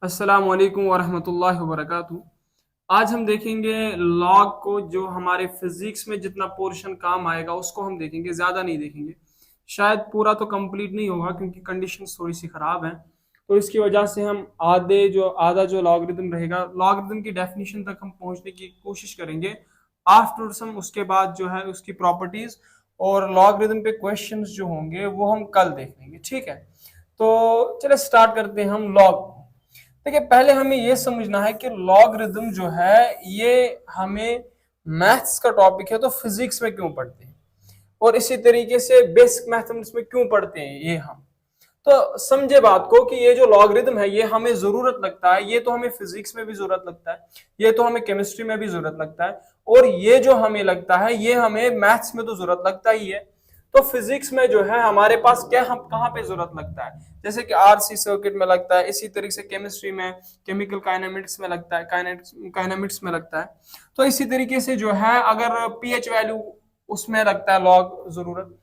अस्सलाम वालेकुम वरहमतुल्लाहि वबरकातुहू। आज हम देखेंगे लॉग को, जो हमारे फिजिक्स में जितना पोर्शन काम आएगा उसको हम देखेंगे, ज़्यादा नहीं देखेंगे। शायद पूरा तो कंप्लीट नहीं होगा क्योंकि कंडीशंस थोड़ी सी ख़राब हैं, तो इसकी वजह से हम आधा जो लॉगरिदम रहेगा, लॉगरिदम की डेफिनेशन तक हम पहुंचने की कोशिश करेंगे। आफ्टरवर्ड्स हम उसके बाद जो है उसकी प्रॉपर्टीज़ और लॉगरिदम पे क्वेश्चंस जो होंगे वो हम कल देख लेंगे, ठीक है। तो चलिए स्टार्ट करते हैं हम लॉग। देखिए, पहले हमें यह समझना है कि लॉगरिदम जो है ये हमें मैथ्स का टॉपिक है तो फिजिक्स में क्यों पढ़ते हैं, और इसी तरीके से बेसिक मैथमेटिक्स में क्यों पढ़ते हैं ये हम। तो समझे बात को कि ये जो लॉगरिदम है ये हमें जरूरत लगता है, ये तो हमें फिजिक्स में भी जरूरत लगता है, ये तो हमें केमिस्ट्री में भी जरूरत लगता है, और ये जो हमें लगता है ये हमें मैथ्स में तो जरूरत लगता ही है। तो फिजिक्स में जो है हमारे पास क्या, हम कहाँ पे जरूरत लगता है, जैसे कि आरसी सर्किट में लगता है, इसी तरीके से केमिस्ट्री में केमिकल काइनेमेटिक्स में लगता है, काइनेमेटिक्स में लगता है। तो इसी तरीके से जो है अगर पीएच वैल्यू उसमें लगता है लॉग जरूरत।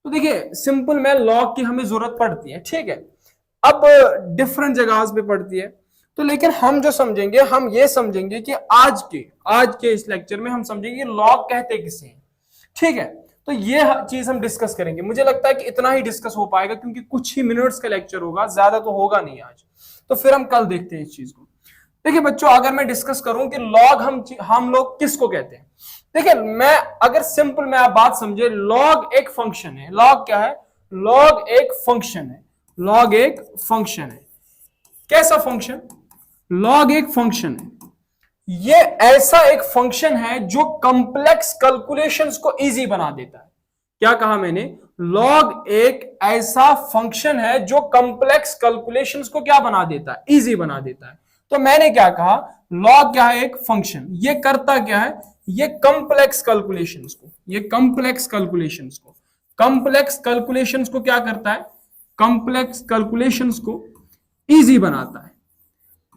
तो देखिए, सिंपल में लॉग की हमें जरूरत पड़ती है, ठीक है। अब डिफरेंट जगह पे पड़ती है, तो लेकिन हम जो समझेंगे, हम ये समझेंगे कि आज के इस लेक्चर में हम समझेंगे लॉग कहते किसे हैं, ठीक है। तो ये चीज हम डिस्कस करेंगे। मुझे लगता है कि इतना ही डिस्कस हो पाएगा क्योंकि कुछ ही मिनट्स का लेक्चर होगा, ज्यादा तो होगा नहीं आज। तो फिर हम कल देखते हैं इस चीज को। देखिए बच्चों, अगर मैं डिस्कस करूं कि लॉग हम लोग किसको कहते हैं, देखिए मैं अगर सिंपल में आप बात समझे, लॉग एक फंक्शन है। लॉग क्या है? लॉग एक फंक्शन है। लॉग एक फंक्शन है। कैसा फंक्शन? लॉग एक फंक्शन है। ये ऐसा एक फंक्शन है जो कॉम्प्लेक्स कैलकुलेशंस को इजी बना देता है। क्या कहा मैंने? लॉग एक ऐसा फंक्शन है जो कॉम्प्लेक्स कैलकुलेशंस को क्या बना देता है? इजी बना देता है। तो मैंने क्या कहा? लॉग क्या है? एक फंक्शन। ये करता क्या है? ये कॉम्प्लेक्स कैलकुलेशंस को क्या करता है? कॉम्प्लेक्स कैलकुलेशंस को इजी बनाता है।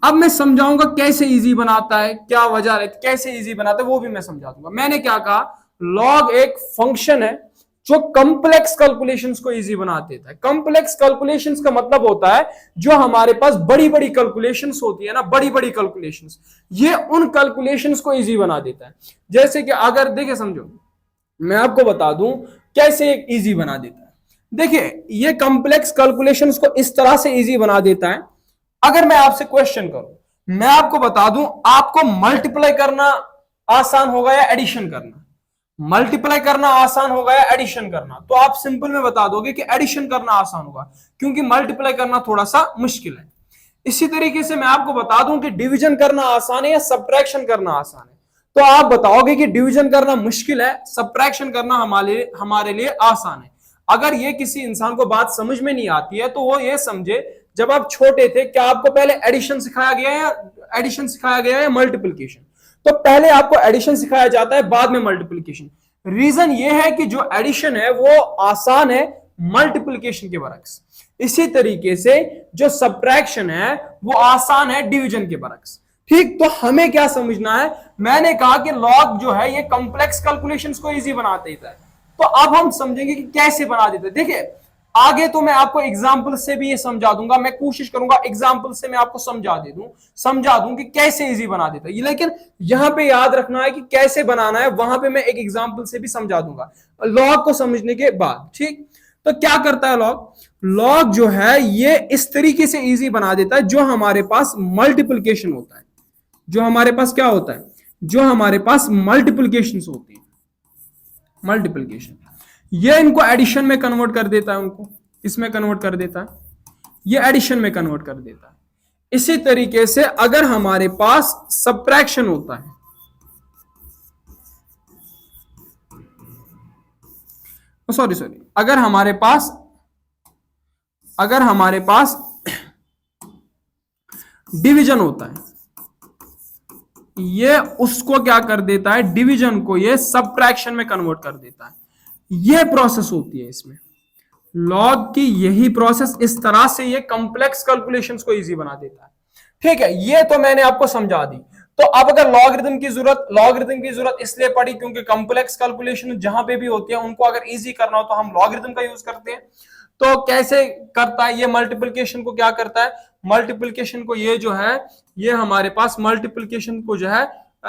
अब मैं समझाऊंगा कैसे इजी बनाता है, क्या वजह रहती, कैसे इजी बनाता है वो भी मैं समझा दूंगा। मैंने क्या कहा? लॉग एक फंक्शन है जो कॉम्प्लेक्स कैलकुलेशंस को इजी बना देता है। कॉम्प्लेक्स कैलकुलेशंस का मतलब होता है जो हमारे पास बड़ी बड़ी कैलकुलेशंस होती है ना, बड़ी बड़ी कैलकुलेशंस, ये उन कैलकुलेशंस को इजी बना देता है। जैसे कि अगर देखिए, समझो, मैं आपको बता दूं कैसे इजी बना देता है। देखिए, ये कॉम्प्लेक्स कैलकुलेशंस को इस तरह से इजी बना देता है। अगर मैं आपसे क्वेश्चन करूं, मैं आपको बता दूं, आपको मल्टीप्लाई करना आसान होगा या एडिशन करना? मल्टीप्लाई करना आसान होगा या एडिशन करना? तो आप सिंपल में बता दोगे कि एडिशन करना आसान होगा, क्योंकि मल्टीप्लाई करना थोड़ा सा मुश्किल है। इसी तरीके से मैं आपको बता दूं कि डिवीजन करना आसान है या सब्ट्रैक्शन करना आसान है, तो आप बताओगे कि डिवीजन करना मुश्किल है, सब्ट्रैक्शन करना हमारे लिए आसान है। अगर ये किसी इंसान को बात समझ में नहीं आती है तो वो ये समझे, जब आप छोटे थे क्या आपको पहले एडिशन सिखाया गया या मल्टीप्लिकेशन? तो पहले आपको एडिशन सिखाया जाता है, बाद में मल्टीप्लिकेशन। रीजन ये है कि जो एडिशन है वो आसान है मल्टीप्लिकेशन के बरक्स। इसी तरीके से जो सब्ट्रैक्शन है वो आसान है डिवीजन के बरक्स। ठीक, तो हमें क्या समझना है? मैंने कहा कि लॉग जो है ये कॉम्प्लेक्स कैलकुलेशंस को इजी बना देता है। तो अब हम समझेंगे कि कैसे बना देता है। देखिए, आगे तो मैं आपको एग्जाम्पल से भी ये समझा दूंगा, मैं कोशिश करूंगा एग्जाम्पल से मैं आपको समझा दूं कि कैसे इजी बना देता है। लेकिन यहां पे याद रखना है कि कैसे बनाना है, वहां पे मैं एक एग्जाम्पल से भी समझा दूंगा लॉग को समझने के बाद। ठीक, तो क्या करता है लॉग? लॉग जो है ये इस तरीके से इजी बना देता है, जो हमारे पास मल्टीप्लिकेशन होता है, जो हमारे पास क्या होता है, जो हमारे पास मल्टीप्लिकेशन होती है, मल्टीप्लिकेशन, ये इनको एडिशन में कन्वर्ट कर देता है, उनको इसमें कन्वर्ट कर देता है, ये एडिशन में कन्वर्ट कर देता है। इसी तरीके से अगर हमारे पास सब्ट्रैक्शन होता है, सॉरी अगर हमारे पास डिवीजन होता है, ये उसको क्या कर देता है? डिवीजन को ये सब्ट्रैक्शन में कन्वर्ट कर देता है। ये प्रोसेस होती है इसमें लॉग की, यही प्रोसेस, इस तरह से ये कॉम्प्लेक्स कैलकुलेशंस को इजी बना देता है। ठीक है, ये तो मैंने आपको समझा दी। तो अब अगर लॉगरिथम की जरूरत इसलिए पड़ी क्योंकि कॉम्प्लेक्स कैलकुलेशन जहां पे भी होती है उनको अगर इजी करना हो तो हम लॉगरिथम का यूज करते हैं। तो कैसे करता है ये? मल्टीप्लिकेशन को क्या करता है? मल्टीप्लिकेशन को ये जो है ये हमारे पास मल्टीप्लिकेशन को जो है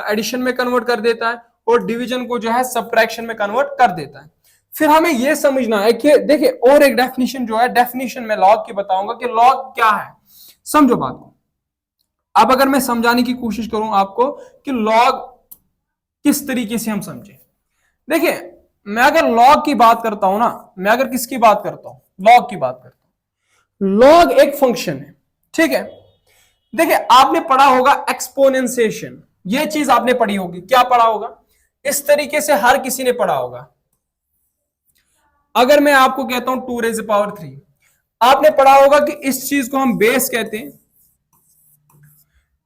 एडिशन में कन्वर्ट कर देता है और डिवीजन को जो है सब्ट्रैक्शन में कन्वर्ट कर देता है। फिर हमें यह समझना है कि देखिए और एक डेफिनेशन जो है, डेफिनेशन में लॉग की बताऊंगा कि लॉग क्या है। समझो बात को। अब अगर मैं समझाने की कोशिश करूं आपको कि लॉग किस तरीके से हम समझे, देखिए मैं अगर लॉग की बात करता हूं ना, मैं अगर किसकी बात करता हूं, लॉग की बात करता हूं। लॉग एक फंक्शन है, ठीक है। देखिए आपने पढ़ा होगा एक्सपोनेंशिएशन, ये चीज आपने पढ़ी होगी। क्या पढ़ा होगा? इस तरीके से हर किसी ने पढ़ा होगा। अगर मैं आपको कहता हूं 2 raised power 3, आपने पढ़ा होगा कि इस चीज को हम बेस कहते हैं,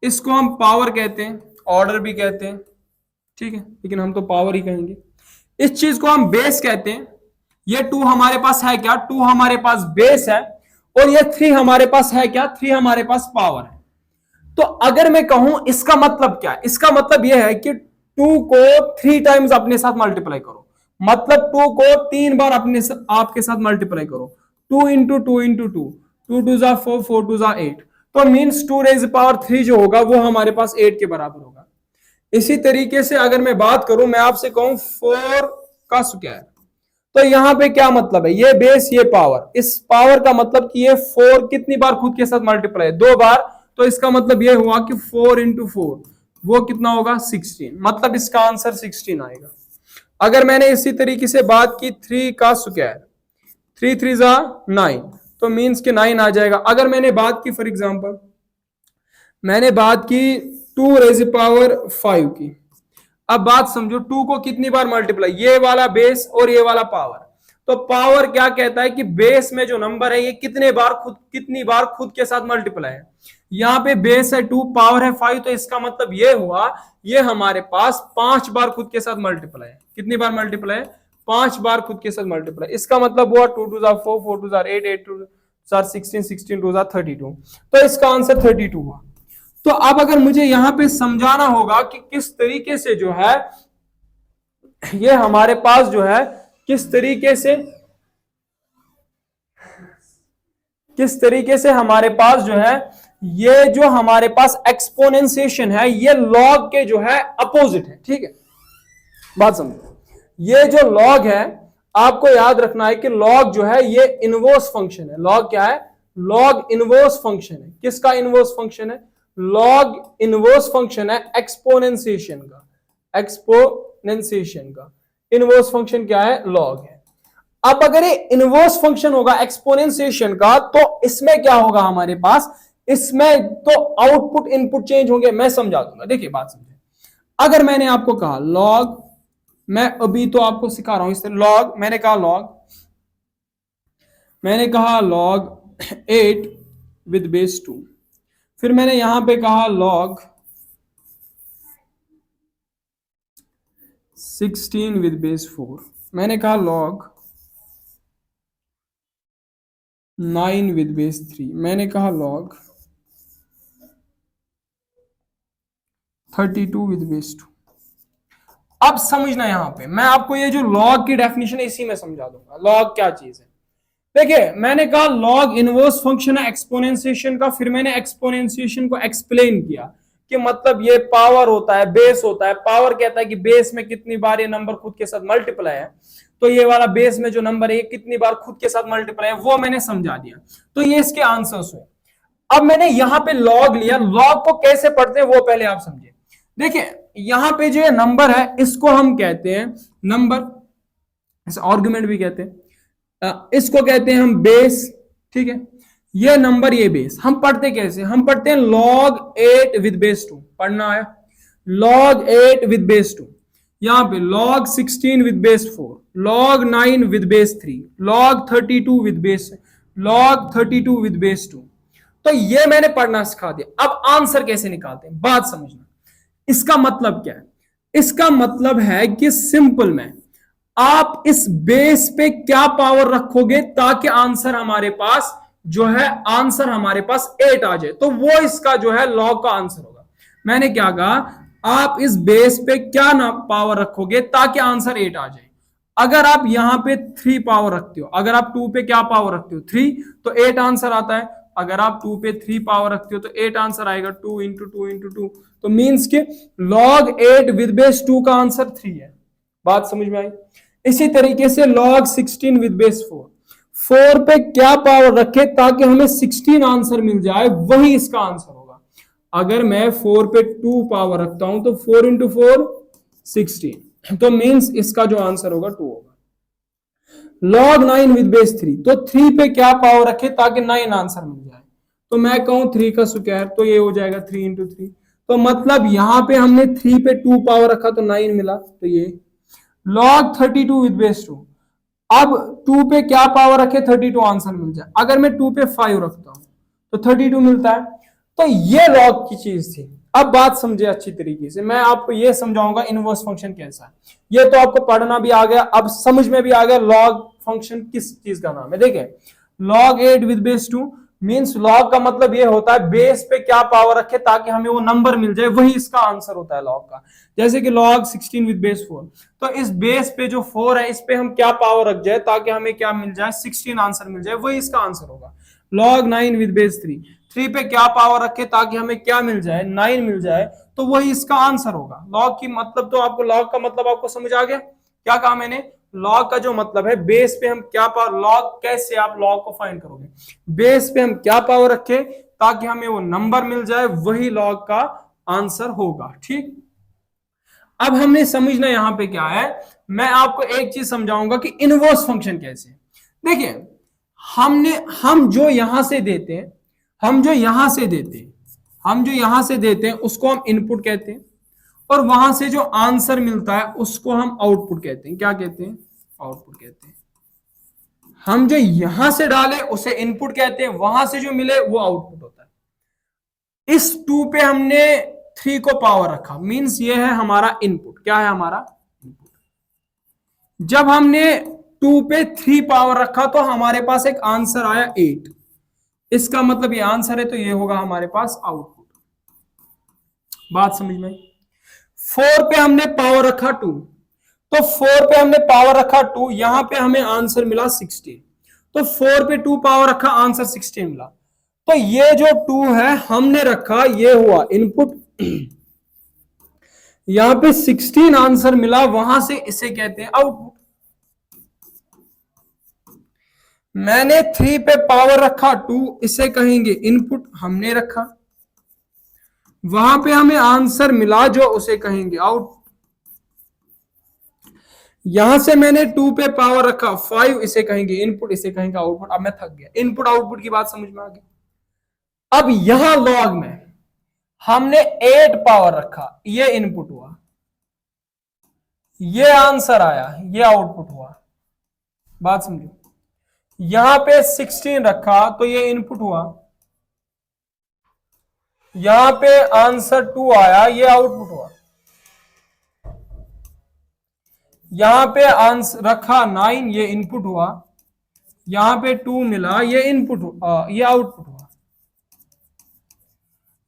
इसको हम पावर कहते हैं, ऑर्डर भी कहते हैं, ठीक है, लेकिन हम तो पावर ही कहेंगे। इस चीज को हम बेस कहते हैं। ये 2 हमारे पास है क्या? 2 हमारे पास बेस है और ये 3 हमारे पास है क्या? 3 हमारे पास पावर है। तो अगर मैं कहूं इसका मतलब क्या है? इसका मतलब यह है कि 2 को 3 टाइम्स अपने साथ मल्टीप्लाई करो, मतलब 2 को 3 बार अपने आपके साथ मल्टीप्लाई करो। 2 इंटू 2 इंटू 2, 2 2 जा 4, 4 2 जा 8, तो मीन्स 2 रेज पावर 3 जो होगा वो हमारे पास 8 के बराबर होगा। इसी तरीके से अगर मैं बात करूं, मैं आपसे कहूं 4 का स्क्वायर, तो यहां पे क्या मतलब है? ये बेस ये पावर, इस पावर का मतलब कि ये 4 कितनी बार खुद के साथ मल्टीप्लाई? 2 बार। तो इसका मतलब ये हुआ कि 4 इंटू 4 वो कितना होगा? 16, मतलब इसका आंसर 16 आएगा। अगर मैंने इसी तरीके से बात की 3 का स्क्वायर, 3 3 जा 9, तो मीन्स के 9 आ जाएगा। अगर मैंने बात की फॉर एग्जांपल, मैंने बात की 2 रेज़ पावर 5 की। अब बात समझो, 2 को कितनी बार मल्टीप्लाई? ये वाला बेस और ये वाला पावर। तो पावर क्या कहता है कि बेस में जो नंबर है ये कितनी बार खुद के साथ मल्टीप्लाई है। यहां पे बेस है 2, पावर है 5, तो इसका मतलब ये हुआ ये हमारे पास 5 बार खुद के साथ मल्टीप्लाई है। कितनी बार मल्टीप्लाई है? 5 बार खुद के साथ मल्टीप्लाई। इसका मतलब हुआ 2 2 जा 4, 4 2 जा 8, 8 2 जा 16, 16 2 जा 32, तो इसका आंसर 32 हुआ। तो अब अगर मुझे यहां पे समझाना होगा कि किस तरीके से जो है ये हमारे पास जो है किस तरीके से हमारे पास जो है ये जो हमारे पास एक्सपोनेंशिएशन है ये लॉग के जो है अपोजिट है, ठीक है। बात समझो, ये जो लॉग है आपको याद रखना है कि लॉग जो है ये इनवर्स फंक्शन है। लॉग क्या है? लॉग इनवर्स फंक्शन है। किसका इनवर्स फंक्शन है? लॉग इनवर्स फंक्शन है एक्सपोनेंशिएशन का। एक्सपोनेंशिएशन का इनवर्स फंक्शन क्या है? लॉग है। अब अगर ये इनवर्स फंक्शन होगा एक्सपोनेंशिएशन का, तो इसमें क्या होगा हमारे पास? इसमें तो आउटपुट इनपुट चेंज होंगे। मैं समझा दूंगा, देखिए बात समझे। अगर मैंने आपको कहा लॉग, मैं अभी तो आपको सिखा रहा हूं इससे लॉग, मैंने कहा लॉग 8 विद बेस 2, फिर मैंने यहां पे कहा लॉग 16 विद बेस 4, मैंने कहा लॉग 9 विद बेस 3, मैंने कहा लॉग 32 विद बेस 2। अब समझना, यहां पे मैं आपको ये जो लॉग की डेफिनेशन है इसी में समझा दूंगा लॉग क्या चीज है। देखिए मैंने कहा लॉग इनवर्स फंक्शन है एक्सपोनेंशिएशन का, फिर मैंने एक्सपोनेंशिएशन को एक्सप्लेन किया कि मतलब ये पावर होता है, बेस होता है। पावर कहता है कि बेस में कितनी बार ये नंबर खुद के साथ मल्टीप्लाई है, तो ये वाला बेस में जो नंबर है ये कितनी बार खुद के साथ मल्टीप्लाई है, वो मैंने समझा दिया। तो ये इसके आंसर्स हुए। अब मैंने यहां पे लॉग लिया, लॉग को कैसे पढ़ते हैं वो पहले आप समझिए। देखिए यहां पे जो नंबर है इसको हम कहते हैं नंबर, इसे आर्गुमेंट भी कहते हैं, इसको कहते हैं हम बेस, ठीक है। ये नंबर ये बेस, हम पढ़ते कैसे? हम पढ़ते हैं log 8 विद बेस 2, पढ़ना आया log 8 विद बेस 2, यहां पे log 16 with base 4, log 9 with base 3, log 32 with base, log 32 with base 2। तो ये मैंने पढ़ना सिखा दिया। अब आंसर कैसे निकालते हैं बात समझना। इसका मतलब क्या है? इसका मतलब है कि सिंपल में आप इस बेस पे क्या पावर रखोगे ताकि आंसर हमारे पास जो है आंसर हमारे पास 8 आ जाए, तो वो इसका जो है लॉग का आंसर होगा। मैंने क्या कहा? आप इस बेस पे क्या ना पावर रखोगे ताकि आंसर 8 आ जाए। अगर आप यहां पे 3 पावर रखते हो, अगर आप 2 पे क्या पावर रखते हो 3, तो 8 आंसर आता है। अगर आप 2 पे 3 पावर रखते हो तो 8 आंसर आएगा, 2 इंटू 2 इंटू 2, तो मीन्स के log 8 विद बेस 2 का आंसर 3 है। बात समझ में आई? इसी तरीके से log 16 विद बेस 4, 4 पे क्या पावर रखे ताकि हमें 16 आंसर मिल जाए, वही इसका आंसर होगा। अगर मैं 4 पे 2 पावर रखता हूं तो 4 इंटू 4 16, तो मीन्स इसका जो आंसर होगा 2 होगा। log 9 विद बेस 3, तो 3 पे क्या पावर रखे ताकि 9 आंसर मिल जाए, तो मैं कहूं 3 का स्क्वायर, तो ये हो जाएगा 3 इंटू 3, तो मतलब यहां पे हमने 3 पे 2 पावर रखा तो 9 मिला, तो ये log 32 विद बेस 2, अब 2 पे क्या पावर रखे 32 आंसर मिल जाए, अगर मैं 2 पे 5 रखता हूं तो 32 मिलता है। तो ये log की चीज थी। अब बात समझे अच्छी तरीके से, मैं आपको ये समझाऊंगा इनवर्स फंक्शन कैसा है। ये तो आपको पढ़ना भी आ गया, अब समझ में भी आ गया log फंक्शन किस चीज का नाम है। देखिए log 8 with base 2 means log का मतलब ये होता है बेस पे क्या पावर रखे ताकि हमें वो नंबर मिल जाए, वही इसका आंसर होता है log का। जैसे कि log 16 विद बेस 4, तो इस बेस पे जो 4 है इस पे हम क्या पावर रख जाए ताकि हमें क्या मिल जाए, 16 आंसर मिल जाए, वही इसका आंसर होगा। log 9 विद बेस 3, 3 पे क्या पावर रखे ताकि हमें क्या मिल जाए, 9 मिल जाए, तो वही इसका आंसर होगा। log की मतलब तो आपको log का मतलब आपको समझ आ गया, क्या कहा मैंने? log का जो मतलब है बेस पे हम क्या पावर, log कैसे आप log को फाइंड करोगे, बेस पे हम क्या पावर रखे ताकि हमें वो नंबर मिल जाए, वही log का आंसर होगा। ठीक, अब हमने समझना यहां पे क्या है, मैं आपको एक चीज समझाऊंगा कि इनवर्स फंक्शन कैसे। देखिए हम जो यहां से देते हैं, हम जो यहां से देते हैं उसको हम इनपुट कहते हैं, और वहां से जो आंसर मिलता है उसको हम आउटपुट कहते हैं। क्या कहते हैं? आउटपुट कहते हैं। हम जो यहां से डाले उसे इनपुट कहते हैं, वहां से जो मिले वो आउटपुट होता है। इस 2 पे हमने 3 को पावर रखा, मींस ये है हमारा इनपुट। क्या है हमारा इनपुट? जब हमने 2 पे 3 पावर रखा तो हमारे पास एक आंसर आया 8, इसका मतलब ये आंसर है, तो ये होगा हमारे पास आउटपुट। बात समझ में? 4 पे हमने पावर रखा 2, तो 4 पे हमने पावर रखा 2, यहां पे हमें आंसर मिला 16, तो 4 पे 2 पावर रखा, आंसर 16 मिला, तो ये जो 2 है हमने रखा, ये हुआ इनपुट। यहां पे 16 आंसर मिला, वहां से इसे कहते हैं आउटपुट। मैंने 3 पे पावर रखा 2, इसे कहेंगे इनपुट, हमने रखा, वहां पे हमें आंसर मिला जो उसे कहेंगे आउटपुट। यहां से मैंने 2 पे पावर रखा 5, इसे कहेंगे इनपुट, इसे कहेंगे आउटपुट। अब मैं थक गया, इनपुट आउटपुट की बात समझ में आ गई। अब यहां लॉग में हमने 8 पावर रखा, ये इनपुट हुआ, ये आंसर आया, ये आउटपुट हुआ। बात समझो, यहां पे 16 रखा तो ये इनपुट हुआ, यहां पे आंसर 2 आया, ये आउटपुट हुआ। यहां पे आंसर रखा 9, ये इनपुट हुआ, यहां पे 2 मिला, ये इनपुट ये आउटपुट हुआ।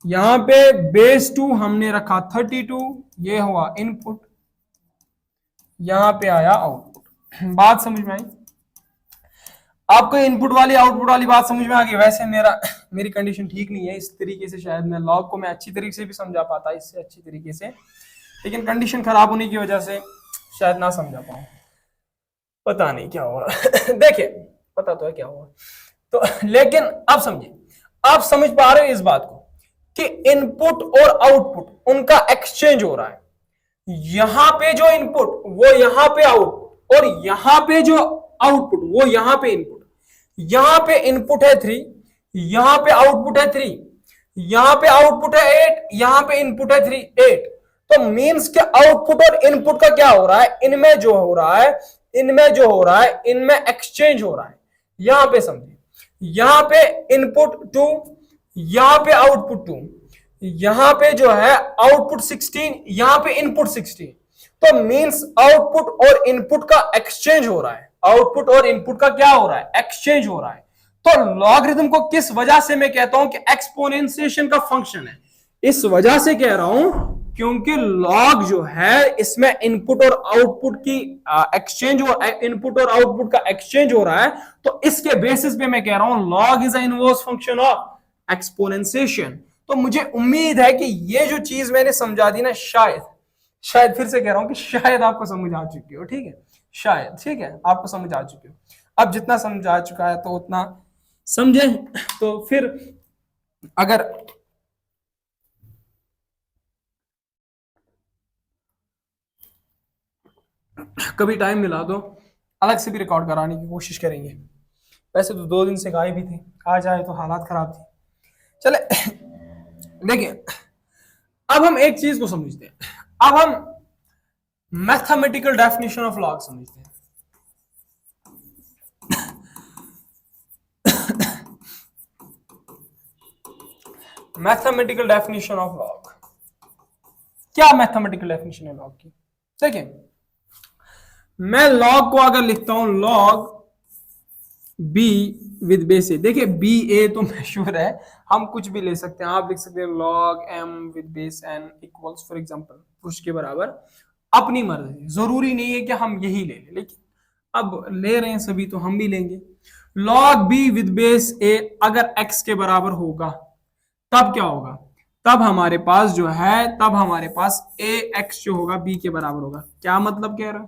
यहां पे बेस 2 हमने रखा 32, ये हुआ इनपुट, यहां पे आया आउटपुट। बात समझ में आई? आपको इनपुट वाली आउटपुट वाली बात समझ में आ गई? वैसे मेरी कंडीशन ठीक नहीं है, इस तरीके से शायद मैं लॉग को मैं अच्छी तरीके से भी समझा पाता इससे अच्छी तरीके से, लेकिन कंडीशन खराब होने की वजह से शायद ना समझा पाऊं, पता नहीं क्या हुआ। देखिए पता तो है क्या हुआ, तो लेकिन अब समझिए, आप समझ पा रहे हो इस बात को कि इनपुट और आउटपुट उनका एक्सचेंज हो रहा है। यहां पे जो इनपुट वो यहां पे आउटपुट, और यहां पे जो आउटपुट वो यहां पे इनपुट। यहां पे इनपुट है 3, यहां पे आउटपुट है 3, यहां पे आउटपुट है 8, यहां पे इनपुट है 3 8। तो मींस के आउटपुट और इनपुट का क्या हो रहा है, इनमें जो हो रहा है इनमें एक्सचेंज हो रहा है। यहां पे समझिए, यहां पे इनपुट 2, यहां पे आउटपुट 2, यहां पे जो है आउटपुट 16, यहां पे इनपुट 16। तो मींस आउटपुट और इनपुट का एक्सचेंज हो रहा है, आउटपुट और इनपुट का क्या हो रहा है, एक्सचेंज हो रहा है। तो लॉगरिथम को किस वजह से मैं कहता हूं कि एक्सपोनेंशिएशन का फंक्शन है, इस वजह से कह रहा हूं क्योंकि लॉग जो है इसमें इनपुट और आउटपुट की एक्सचेंज हो, इनपुट और आउटपुट का एक्सचेंज हो रहा है, तो इसके बेसिस पे मैं कह रहा हूं log is a inverse function of exponentiation. तो मुझे उम्मीद है कि ये जो चीज मैंने समझा दी ना, शायद शायद फिर से कह रहा हूं कि शायद आपको समझ आ चुकी हो, ठीक है, शायद, ठीक है, आपको समझ आ चुकी हो। अब जितना समझ आ चुका है तो उतना समझे। तो फिर अगर कभी टाइम मिला तो अलग से भी रिकॉर्ड कराने की कोशिश करेंगे। वैसे तो 2 दिन से गायब ही थे, आज आए तो हालात खराब थी। चले देखिए, अब हम एक चीज को समझते हैं, अब हम मैथमेटिकल डेफिनेशन ऑफ लॉग समझते हैं। मैथमेटिकल डेफिनेशन ऑफ लॉग, क्या मैथमेटिकल डेफिनेशन है लॉग की? देखिए, मैं लॉग को अगर लिखता हूं लॉग बी विद बेस ए, देखिए बी ए तो मशहूर है, हम कुछ भी ले सकते हैं। आप लिख सकते हैं log M with base N equals for example पुश के बराबर, अपनी मर्जी, जरूरी नहीं है कि हम यही ले लें, लेकिन अब ले रहे हैं सभी तो हम भी लेंगे। लॉग बी विद बेस ए अगर एक्स के बराबर होगा तब क्या होगा? तब हमारे पास जो है, तब हमारे पास ए एक्स जो होगा बी के बराबर होगा। क्या मतलब कह रहे हो?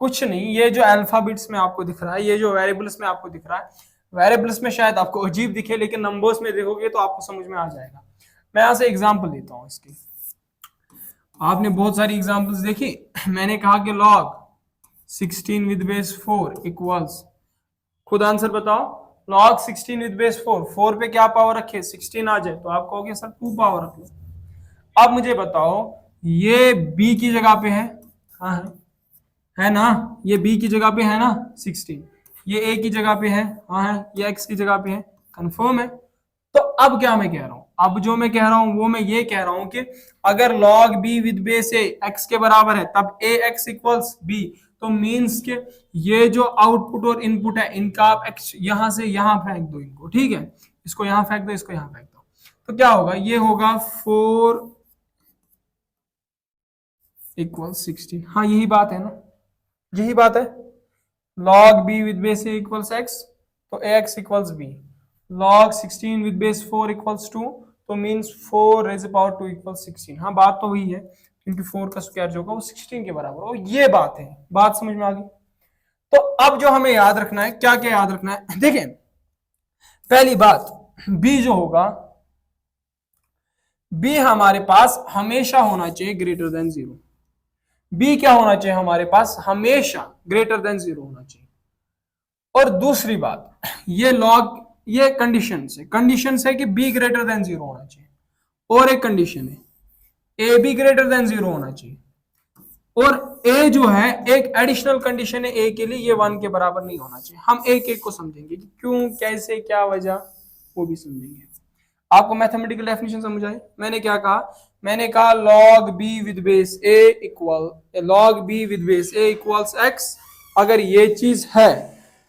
कुछ नहीं, ये जो अल्फाबेट्स में आपको दिख रहा है, ये जो वेरिएबल्स में आपको दिख रहा है, वेरिएबल्स में शायद आपको अजीब दिखे, लेकिन नंबर्स में देखोगे तो आपको समझ में आ जाएगा। मैं यहां से एग्जांपल देता हूं इसकी। आपने बहुत सारी एग्जांपल्स देखी। मैंने कहा कि लॉग 16 विद बेस 4 इक्वल्स, खुद आंसर बताओ। लॉग 16 विद बेस 4, 4 पे क्या पावर रखे? 16 आ जाए तो आप कहोगे सर 2 पावर रख लो। अब मुझे बताओ, ये बी की जगह पे है, हाँ है ना, ये बी की जगह पे है ना 16, ये ए की जगह पे है, हाँ है, ये एक्स की जगह पे है, कंफर्म है। तो अब क्या मैं कह रहा हूं, अब जो मैं कह रहा हूं वो मैं ये कह रहा हूं कि अगर log b with base A x के बराबर है तब ए एक्स इक्वल्स बी, तो मीन्स के ये जो आउटपुट और इनपुट है इनका आप एक्स यहां से यहां फेंक दो इनको, ठीक है, इसको यहां फेंक दो, इसको यहां फेंक दो, तो क्या होगा? ये होगा 4 इक्वल 16। हाँ यही बात है ना, यही बात है। log b with base a equals x, तो a x equals b. log 16 with base 4 equals 2, तो मींस 4 रेज पावर 2 इक्वल्स 16। हाँ बात तो वही है, क्योंकि 4 का स्क्वायर जो होगा वो 16 के बराबर हो। ये बात है, बात समझ में आ गई। तो अब जो हमें याद रखना है, क्या क्या याद रखना है? देखें, पहली बात, b जो होगा, b हमारे पास हमेशा होना चाहिए ग्रेटर देन 0। b क्या होना चाहिए हमारे पास? हमेशा ग्रेटर देन 0 होना चाहिए। और दूसरी बात, ये लॉग, ये कंडीशन है कि b ग्रेटर देन 0 होना चाहिए। और एक कंडीशन है ए बी ग्रेटर देन 0 होना चाहिए। और a जो है, एक एडिशनल कंडीशन है a के लिए, ये 1 के बराबर नहीं होना चाहिए। हम एक एक को समझेंगे कि क्यों, कैसे, क्या वजह, वो भी समझेंगे। आपको मैथमेटिकल डेफिनेशन समझ आई? मैंने क्या कहा? मैंने कहा log b with base a equal, log b with base a equals x, अगर ये चीज है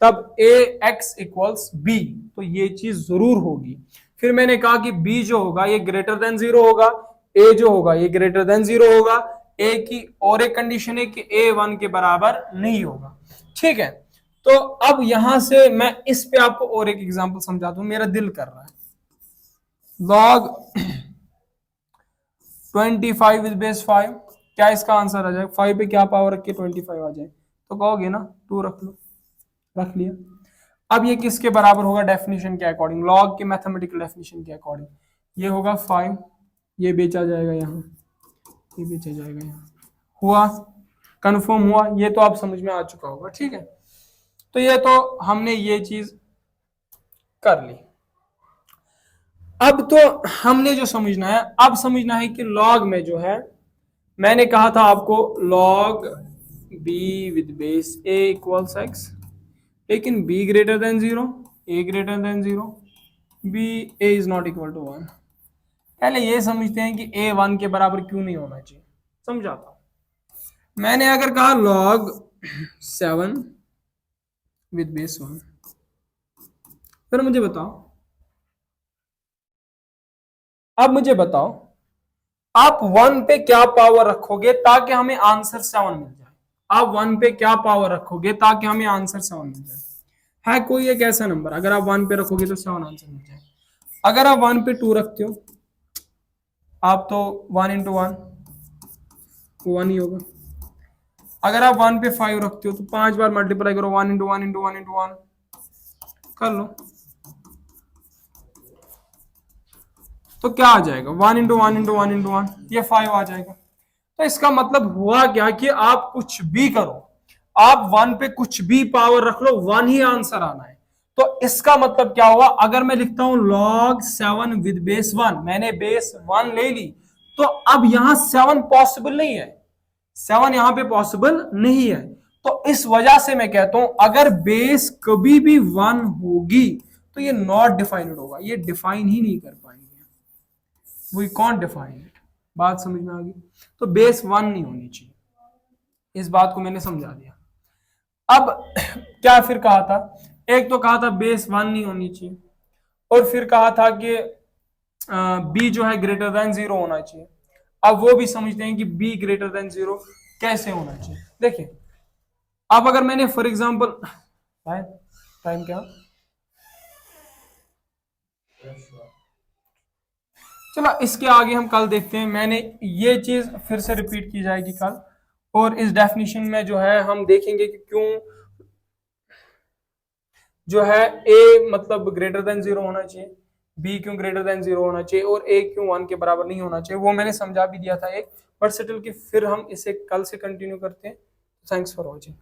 तब a x इक्वल्स b, तो ये चीज जरूर होगी। फिर मैंने कहा कि b जो होगा ये ग्रेटर देन 0 होगा, a जो होगा ये ग्रेटर देन 0 होगा। a की और एक कंडीशन है कि a 1 के बराबर नहीं होगा, ठीक है। तो अब यहां से मैं इस पे आपको और एक एग्जांपल समझा दूं, मेरा दिल कर रहा है। log 25 विद बेस 5, क्या इसका आंसर आ जाए? 5 पे क्या पावर रख के 25 आ जाए? तो कहोगे ना 2 रख लो, रख लिया। अब ये किसके बराबर होगा डेफिनेशन के अकॉर्डिंग, लॉग के मैथमेटिकल डेफिनेशन के अकॉर्डिंग? ये होगा 5, ये बेचा जाएगा यहाँ, ये बेचा जाएगा यहाँ। हुआ? कंफर्म हुआ? ये तो आप समझ में आ चुका होगा, ठीक है। तो ये तो हमने ये चीज कर ली। अब तो हमने जो समझना है, अब समझना है कि लॉग में जो है, मैंने कहा था आपको log b with base a equals x, लेकिन b greater than 0, a greater than 0, b a is not equal to 1। पहले ये समझते हैं कि a 1 के बराबर क्यों नहीं होना चाहिए, समझाता हूं। मैंने अगर कहा log 7 विद बेस 1, फिर मुझे बताओ, अब मुझे बताओ, आप 1 पे क्या पावर रखोगे ताकि हमें आंसर 7 मिल जाए? आप 1 पे क्या पावर रखोगे ताकि हमें आंसर 7 मिल जाए? है कोई एक ऐसा नंबर अगर आप 1 पे रखोगे तो 7 आंसर मिल जाए? अगर आप 1 पे 2 रखते हो आप तो 1 इंटू 1 ही होगा। अगर आप 1 पे 5 रखते हो तो 5 बार मल्टीप्लाई करो, 1 इंटू 1 इंटू 1 इंटू 1 कर लो तो क्या आ जाएगा? 1 इंटू 1 इंटू 1 इंटू 1 ये 5 आ जाएगा। तो इसका मतलब हुआ क्या कि आप कुछ भी करो, आप 1 पे कुछ भी पावर रख लो 1 ही आंसर आना है। तो इसका मतलब क्या हुआ? अगर मैं लिखता हूं log 7 विद बेस 1, मैंने बेस 1 ले ली, तो अब यहां 7 पॉसिबल नहीं है, 7 यहां पे पॉसिबल नहीं है। तो इस वजह से मैं कहता हूं अगर बेस कभी भी 1 होगी तो ये नॉट डिफाइंड होगा, ये डिफाइन ही नहीं कर पाएंगे, वी कॉन्ट डिफाइन इट। बात समझ में आ गई? तो बेस 1 नहीं होनी चाहिए, इस बात को मैंने समझा दिया। अब क्या फिर कहा था? एक तो कहा था बेस 1 नहीं होनी चाहिए, और फिर कहा था कि बी जो है ग्रेटर देन 0 होना चाहिए। अब वो भी समझते हैं कि बी ग्रेटर देन 0 कैसे होना चाहिए। देखिए अब अगर मैंने फॉर एग्जांपल टाइम क्या, चलो इसके आगे हम कल देखते हैं। मैंने ये चीज फिर से रिपीट की जाएगी कल, और इस डेफिनेशन में जो है हम देखेंगे कि क्यों जो है ए मतलब ग्रेटर देन 0 होना चाहिए, बी क्यों ग्रेटर देन 0 होना चाहिए, और ए क्यों 1 के बराबर नहीं होना चाहिए। वो मैंने समझा भी दिया था एक, बट सेटल की फिर हम इसे कल से कंटिन्यू करते हैं। Thanks for watching.